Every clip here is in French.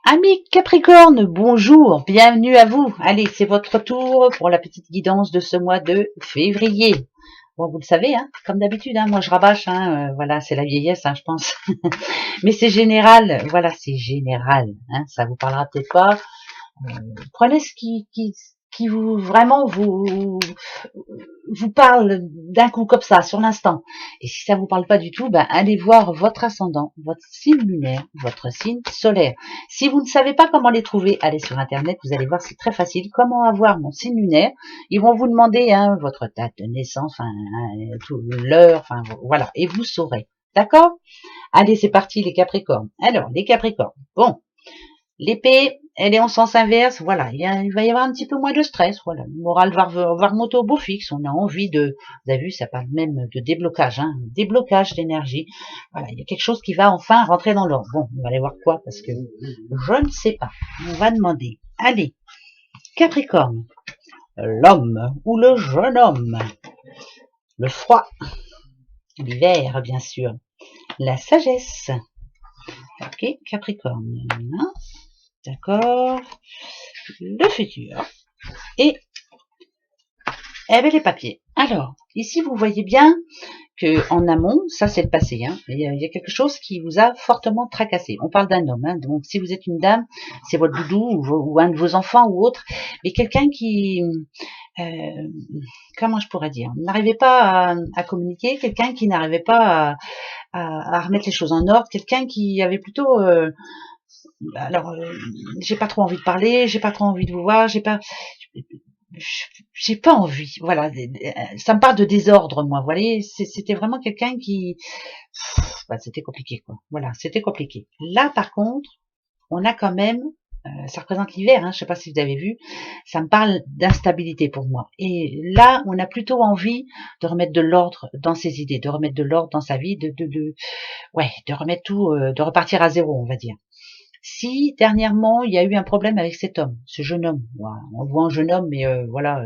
Amis Capricorne, bonjour, bienvenue à vous. Allez, c'est votre tour pour la petite guidance de ce mois de février. Bon, vous le savez, hein, comme d'habitude, hein, moi je rabâche, voilà, c'est la vieillesse, je pense. Mais c'est général, voilà, c'est général. Ça vous parlera peut-être pas. Prenez ce qui vous vraiment vous parle d'un coup comme ça, sur l'instant. Et si ça vous parle pas du tout, allez voir votre ascendant, votre signe lunaire, votre signe solaire. Si vous ne savez pas comment les trouver, allez sur internet, vous allez voir, c'est très facile. Comment avoir mon signe lunaire? Ils vont vous demander votre date de naissance, l'heure, voilà, et vous saurez. D'accord? Allez, c'est parti les Capricornes. Alors, les Capricornes. Bon, l'épée, elle est en sens inverse, voilà, il va y avoir un petit peu moins de stress, voilà, le moral va remonter au beau fixe, on a envie de, vous avez vu, ça parle même de déblocage, déblocage d'énergie, voilà, il y a quelque chose qui va enfin rentrer dans l'ordre. Bon, on va aller voir quoi, parce que je ne sais pas, on va demander. Allez, Capricorne, l'homme ou le jeune homme, le froid, l'hiver, bien sûr, la sagesse, ok, Capricorne, d'accord, le futur, et les papiers. Alors, ici, vous voyez bien que en amont, ça c'est le passé, il y a quelque chose qui vous a fortement tracassé. On parle d'un homme, donc si vous êtes une dame, c'est votre doudou ou un de vos enfants ou autre, mais quelqu'un qui, comment je pourrais dire, n'arrivait pas à communiquer, quelqu'un qui n'arrivait pas à remettre les choses en ordre, quelqu'un qui avait plutôt j'ai pas trop envie de parler, j'ai pas trop envie de vous voir, j'ai pas envie, voilà, ça me parle de désordre, moi, vous voyez, c'était vraiment quelqu'un qui, c'était compliqué, quoi, voilà, c'était compliqué. Là, par contre, on a quand même, ça représente l'hiver, je sais pas si vous avez vu, ça me parle d'instabilité pour moi. Et là, on a plutôt envie de remettre de l'ordre dans ses idées, de remettre de l'ordre dans sa vie, de remettre tout, de repartir à zéro, on va dire. Si dernièrement il y a eu un problème avec cet homme, ce jeune homme, voilà, on le voit un jeune homme, mais voilà,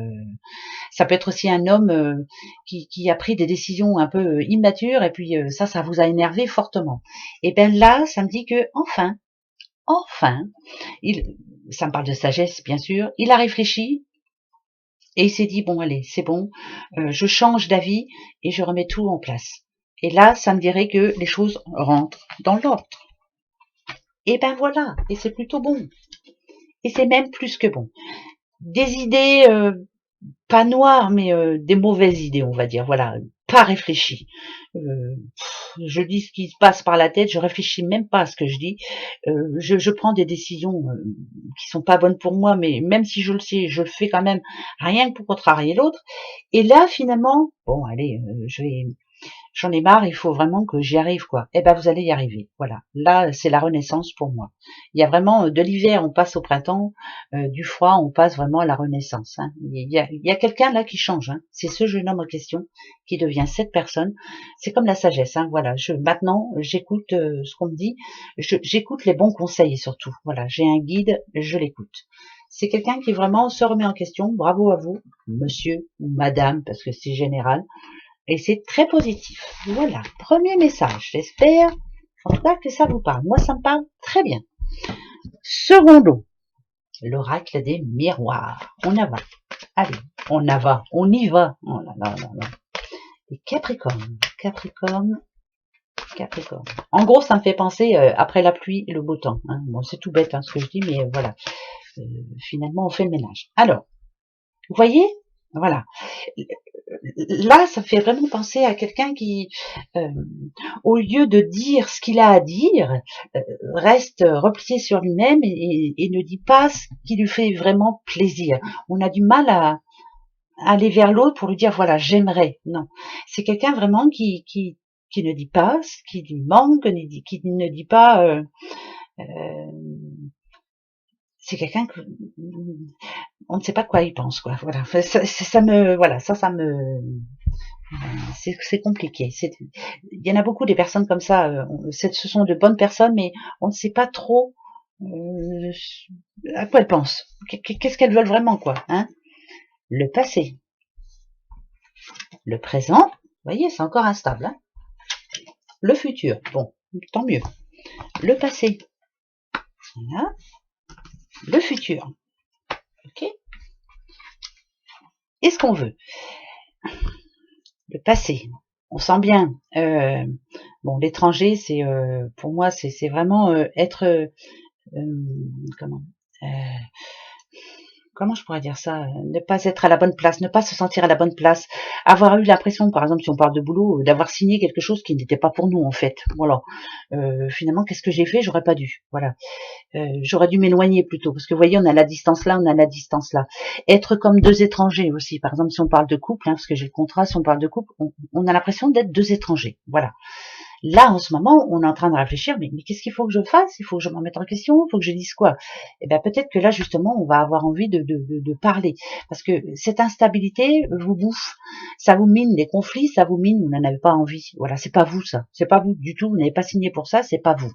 ça peut être aussi un homme qui a pris des décisions un peu immatures et puis ça vous a énervé fortement. Et bien là, ça me dit que enfin, ça me parle de sagesse bien sûr, il a réfléchi et il s'est dit bon allez, c'est bon, je change d'avis et je remets tout en place. Et là, ça me dirait que les choses rentrent dans l'ordre. Et ben voilà, et c'est plutôt bon. Et c'est même plus que bon. Des idées pas noires, mais des mauvaises idées, on va dire. Voilà, pas réfléchies. Je dis ce qui se passe par la tête, je réfléchis même pas à ce que je dis. Je prends des décisions qui sont pas bonnes pour moi, mais même si je le sais, je le fais quand même, rien que pour contrarier l'autre. Et là, finalement, bon, allez, j'en ai marre, il faut vraiment que j'y arrive, quoi. Eh ben, vous allez y arriver. Voilà. Là, c'est la renaissance pour moi. Il y a vraiment, de l'hiver, on passe au printemps, du froid, on passe vraiment à la renaissance. Il y a quelqu'un là qui change. C'est ce jeune homme en question qui devient cette personne. C'est comme la sagesse. Voilà. Maintenant, j'écoute ce qu'on me dit. J'écoute les bons conseils surtout. Voilà. J'ai un guide, je l'écoute. C'est quelqu'un qui vraiment se remet en question. Bravo à vous, monsieur ou madame, parce que c'est général. Et c'est très positif. Voilà, premier message. J'espère en tout cas que ça vous parle. Moi, ça me parle très bien. Second lot, l'oracle des miroirs. On y va. Allez, on y va. On y va. Oh là là là là. Et Capricorne. Capricorne. Capricorne. En gros, ça me fait penser après la pluie et le beau temps. Bon, c'est tout bête ce que je dis, mais voilà. Finalement, on fait le ménage. Alors, vous voyez, voilà. Là, ça fait vraiment penser à quelqu'un qui, au lieu de dire ce qu'il a à dire, reste replié sur lui-même et ne dit pas ce qui lui fait vraiment plaisir. On a du mal à aller vers l'autre pour lui dire voilà, j'aimerais. Non, c'est quelqu'un vraiment qui ne dit pas ce qui lui manque, qui ne dit pas. C'est quelqu'un que on ne sait pas quoi il pense, quoi. Voilà, ça me, voilà, ça me, c'est compliqué. Il y en a beaucoup des personnes comme ça. Ce sont de bonnes personnes, mais on ne sait pas trop à quoi elles pensent. Qu'est-ce qu'elles veulent vraiment, quoi. Le passé, le présent. Vous voyez, c'est encore instable. Le futur, bon, tant mieux. Le passé, Voilà. Le futur. Ok. Et ce qu'on veut. Le passé. On sent bien. Bon, l'étranger, c'est pour moi, c'est vraiment être comment euh, comment je pourrais dire ça, ne pas être à la bonne place, ne pas se sentir à la bonne place, avoir eu l'impression, par exemple, si on parle de boulot, d'avoir signé quelque chose qui n'était pas pour nous en fait. Voilà. Finalement, qu'est-ce que j'ai fait? J'aurais pas dû. Voilà. J'aurais dû m'éloigner plutôt, parce que vous voyez, on a la distance là, on a la distance là. Être comme deux étrangers aussi. Par exemple, si on parle de couple, parce que j'ai le contrat, si on parle de couple, on a l'impression d'être deux étrangers. Voilà. Là, en ce moment, on est en train de réfléchir, mais qu'est-ce qu'il faut que je fasse? Il faut que je me remette en question, il faut que je dise quoi? Et bien peut-être que là, justement, on va avoir envie de parler. Parce que cette instabilité vous bouffe, ça vous mine les conflits, ça vous mine, vous n'en avez pas envie. Voilà, c'est pas vous ça, c'est pas vous du tout, vous n'avez pas signé pour ça, c'est pas vous.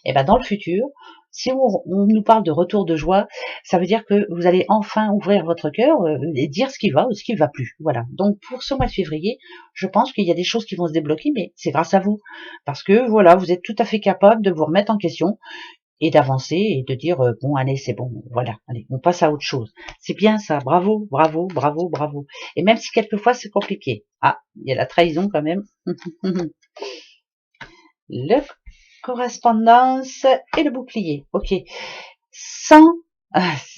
Et ben dans le futur, si on nous parle de retour de joie, ça veut dire que vous allez enfin ouvrir votre cœur et dire ce qui va ou ce qui ne va plus. Voilà. Donc pour ce mois de février, je pense qu'il y a des choses qui vont se débloquer, mais c'est grâce à vous. Parce que voilà, vous êtes tout à fait capable de vous remettre en question et d'avancer et de dire bon allez c'est bon, voilà, allez, on passe à autre chose. C'est bien ça, bravo, bravo, bravo, bravo. Et même si quelquefois c'est compliqué. Ah, il y a la trahison quand même. Le correspondance et le bouclier. Ok. Sans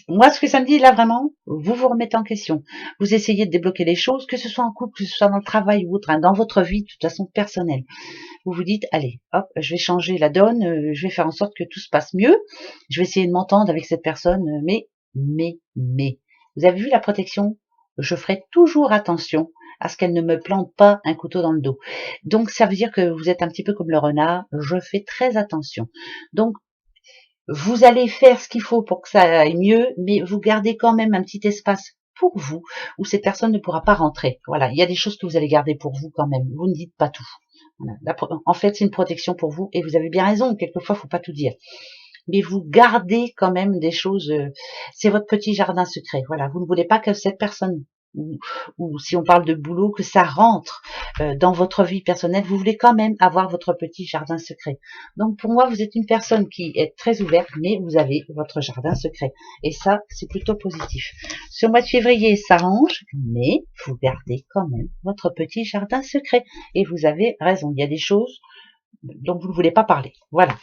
moi, ce que ça me dit là vraiment, vous vous remettez en question. Vous essayez de débloquer les choses, que ce soit en couple, que ce soit dans le travail ou autre, dans votre vie, de toute façon personnelle. Vous vous dites, allez, hop, je vais changer la donne, je vais faire en sorte que tout se passe mieux. Je vais essayer de m'entendre avec cette personne, mais. Vous avez vu la protection? Je ferai toujours attention à ce qu'elle ne me plante pas un couteau dans le dos. Donc, ça veut dire que vous êtes un petit peu comme le renard. Je fais très attention. Donc, vous allez faire ce qu'il faut pour que ça aille mieux, mais vous gardez quand même un petit espace pour vous, où cette personne ne pourra pas rentrer. Voilà, il y a des choses que vous allez garder pour vous quand même. Vous ne dites pas tout. Voilà. En fait, c'est une protection pour vous, et vous avez bien raison. Quelquefois, faut pas tout dire. Mais vous gardez quand même des choses. C'est votre petit jardin secret. Voilà, vous ne voulez pas que cette personne ou si on parle de boulot, que ça rentre dans votre vie personnelle, vous voulez quand même avoir votre petit jardin secret. Donc pour moi, vous êtes une personne qui est très ouverte, mais vous avez votre jardin secret. Et ça, c'est plutôt positif. Ce mois de février s'arrange, mais vous gardez quand même votre petit jardin secret. Et vous avez raison, il y a des choses dont vous ne voulez pas parler. Voilà.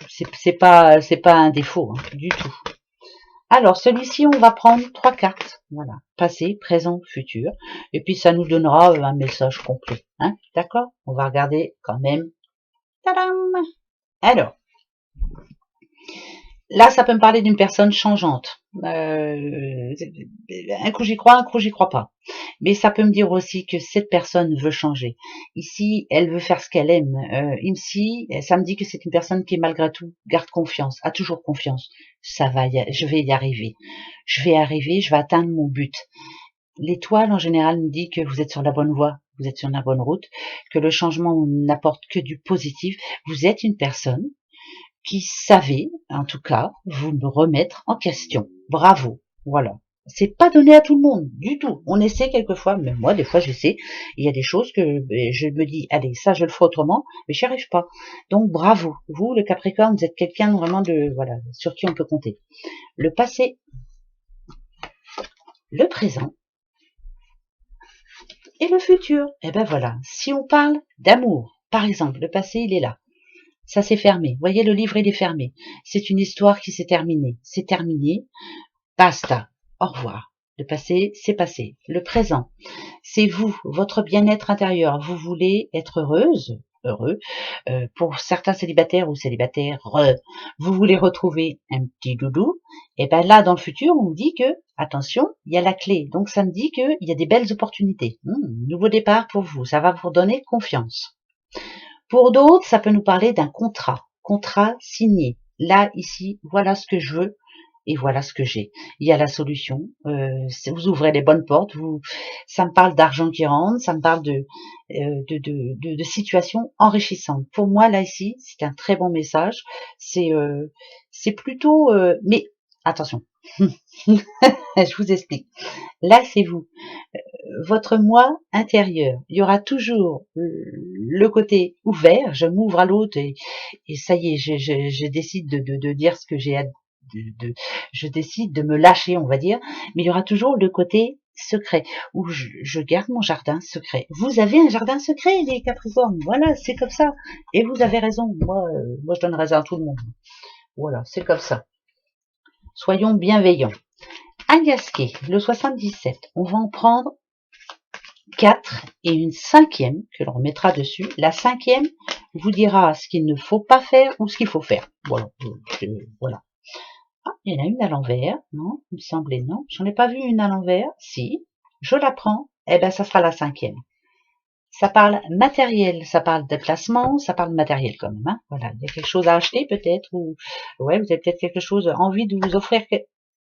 C'est pas un défaut, du tout. Alors, celui-ci, on va prendre 3 cartes. Voilà. Passé, présent, futur. Et puis, ça nous donnera un message complet. D'accord? On va regarder quand même. Tadam! Alors, là, ça peut me parler d'une personne changeante. Un coup j'y crois, un coup j'y crois pas. Mais ça peut me dire aussi que cette personne veut changer. Ici, elle veut faire ce qu'elle aime. Ici, ça me dit que c'est une personne qui, malgré tout, garde confiance, a toujours confiance. Ça va, je vais y arriver. Je vais arriver, je vais atteindre mon but. L'étoile, en général, me dit que vous êtes sur la bonne voie, vous êtes sur la bonne route, que le changement n'apporte que du positif. Vous êtes une personne qui savait, en tout cas, vous me remettre en question. Bravo. Voilà. C'est pas donné à tout le monde, du tout. On essaie quelquefois, même moi, des fois, j'essaie. Il y a des choses que je me dis, allez, ça, je le ferai autrement, mais j'y arrive pas. Donc, bravo. Vous, le Capricorne, vous êtes quelqu'un vraiment voilà, sur qui on peut compter. Le passé, le présent et le futur. Et ben voilà. Si on parle d'amour, par exemple, le passé, il est là. Ça s'est fermé. Vous voyez, le livre, il est fermé. C'est une histoire qui s'est terminée. C'est terminé. Basta. Au revoir. Le passé, c'est passé. Le présent, c'est vous, votre bien-être intérieur. Vous voulez être heureuse, heureux. Pour certains célibataires ou célibataires, vous voulez retrouver un petit doudou. Et ben là, dans le futur, on me dit que, attention, il y a la clé. Donc ça me dit qu'il y a des belles opportunités. Nouveau départ pour vous. Ça va vous donner confiance. Pour d'autres, ça peut nous parler d'un contrat signé. Là, ici, voilà ce que je veux et voilà ce que j'ai. Il y a la solution. Vous ouvrez les bonnes portes. Ça me parle d'argent qui rentre, ça me parle de situations enrichissantes. Pour moi, là ici, c'est un très bon message. C'est plutôt, mais attention, je vous explique. Là, c'est vous. votre moi intérieur. Il y aura toujours le côté ouvert, je m'ouvre à l'autre et ça y est, je décide de dire ce que j'ai à je décide de me lâcher, on va dire, mais il y aura toujours le côté secret, où je garde mon jardin secret. Vous avez un jardin secret, les Capricornes, voilà, c'est comme ça. Et vous avez raison, moi je donne raison à tout le monde. Voilà, c'est comme ça. Soyons bienveillants. Un gasquet, le 77, on va en prendre 4 et une cinquième que l'on remettra dessus. La cinquième vous dira ce qu'il ne faut pas faire ou ce qu'il faut faire. Voilà. Voilà. Ah, il y en a une à l'envers. Non, il me semblait non. J'en ai pas vu une à l'envers. Si. Je la prends. Eh ben, ça sera la cinquième. Ça parle matériel, ça parle de placement, ça parle de matériel quand même. Hein. Voilà. Il y a quelque chose à acheter peut-être ou ouais, vous avez peut-être quelque chose envie de vous offrir.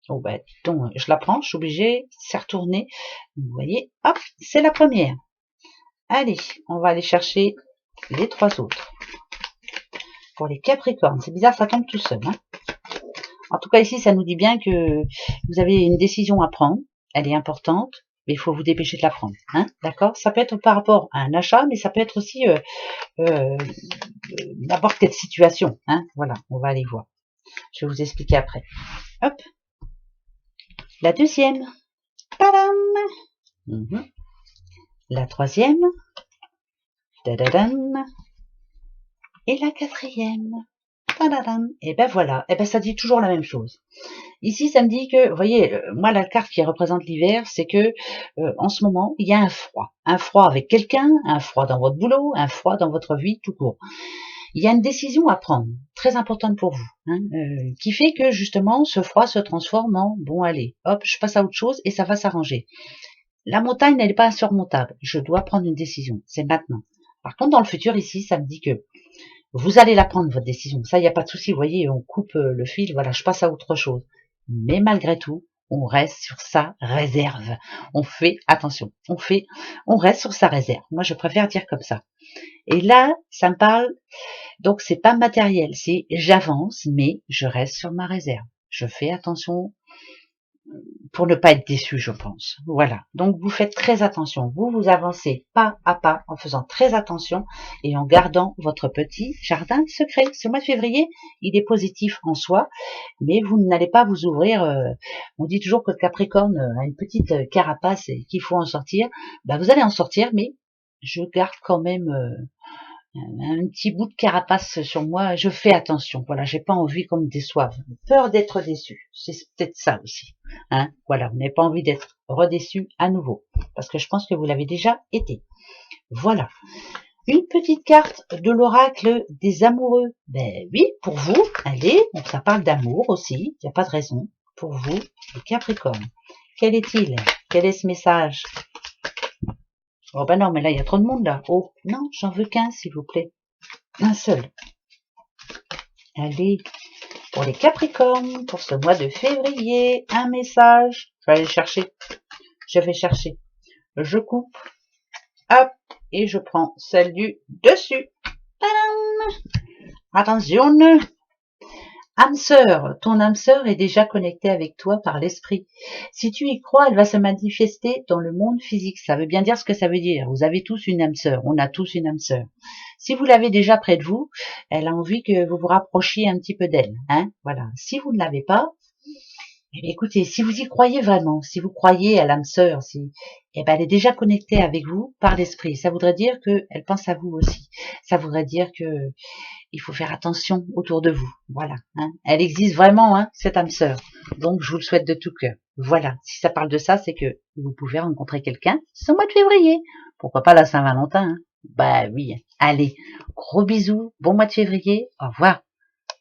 Oh ben, donc, je la prends, je suis obligée, c'est retourné. Vous voyez, hop, c'est la première. Allez, on va aller chercher les 3 autres. Pour les Capricornes, c'est bizarre, ça tombe tout seul. Hein. En tout cas, ici, ça nous dit bien que vous avez une décision à prendre. Elle est importante, mais il faut vous dépêcher de la prendre. Hein, d'accord? Ça peut être par rapport à un achat, mais ça peut être aussi n'importe quelle situation. Hein, voilà, on va aller voir. Je vais vous expliquer après. Hop. La deuxième. Tadam! La troisième. Tadadam. Et la quatrième. Tadadam. Et ben voilà. Et ben ça dit toujours la même chose. Ici, ça me dit que, vous voyez, moi, la carte qui représente l'hiver, c'est que, en ce moment, il y a un froid. Un froid avec quelqu'un, un froid dans votre boulot, un froid dans votre vie tout court. Il y a une décision à prendre, très importante pour vous, hein, qui fait que, justement, ce froid se transforme en, bon, allez, hop, je passe à autre chose et ça va s'arranger. La montagne, elle n'est pas insurmontable. Je dois prendre une décision. C'est maintenant. Par contre, dans le futur, ici, ça me dit que vous allez la prendre, votre décision. Ça, il n'y a pas de souci. Vous voyez, on coupe le fil. Voilà, je passe à autre chose. Mais malgré tout, on reste sur sa réserve. On fait attention. On reste sur sa réserve. Moi, je préfère dire comme ça. Et là, ça me parle. Donc, c'est pas matériel. C'est j'avance, mais je reste sur ma réserve. Je fais attention pour ne pas être déçu, je pense. Voilà. Donc, vous faites très attention. Vous avancez pas à pas en faisant très attention et en gardant votre petit jardin secret. Ce mois de février, il est positif en soi, mais vous n'allez pas vous ouvrir. On dit toujours que le Capricorne a une petite carapace et qu'il faut en sortir. Ben, vous allez en sortir, mais je garde quand même un petit bout de carapace sur moi, je fais attention. Voilà, j'ai pas envie qu'on me déçoive. Peur d'être déçu, c'est peut-être ça aussi. Hein, voilà, vous n'avez pas envie d'être redéçu à nouveau, parce que je pense que vous l'avez déjà été. Voilà. Une petite carte de l'oracle des amoureux. Ben oui, pour vous, allez, donc ça parle d'amour aussi, il n'y a pas de raison. Pour vous, le Capricorne. Quel est-il? Quel est ce message? Oh ben non, mais là, il y a trop de monde, là. Oh, non, j'en veux qu'un, s'il vous plaît. Un seul. Allez, pour les Capricornes, pour ce mois de février, un message. Je vais aller chercher. Je vais chercher. Je coupe. Hop, et je prends celle du dessus. Tadam! Attention. Âme sœur, ton âme sœur est déjà connectée avec toi par l'esprit. Si tu y crois, elle va se manifester dans le monde physique. Ça veut bien dire ce que ça veut dire. Vous avez tous une âme sœur. On a tous une âme sœur. Si vous l'avez déjà près de vous, elle a envie que vous vous rapprochiez un petit peu d'elle. Hein, voilà. Si vous ne l'avez pas, écoutez, si vous y croyez vraiment, si vous croyez à l'âme sœur, eh ben, elle est déjà connectée avec vous par l'esprit. Ça voudrait dire qu'elle pense à vous aussi. Ça voudrait dire que il faut faire attention autour de vous. Voilà. Hein. Elle existe vraiment, hein, cette âme sœur. Donc, je vous le souhaite de tout cœur. Voilà. Si ça parle de ça, c'est que vous pouvez rencontrer quelqu'un ce mois de février. Pourquoi pas la Saint-Valentin, hein. Bah oui. Allez. Gros bisous. Bon mois de février. Au revoir.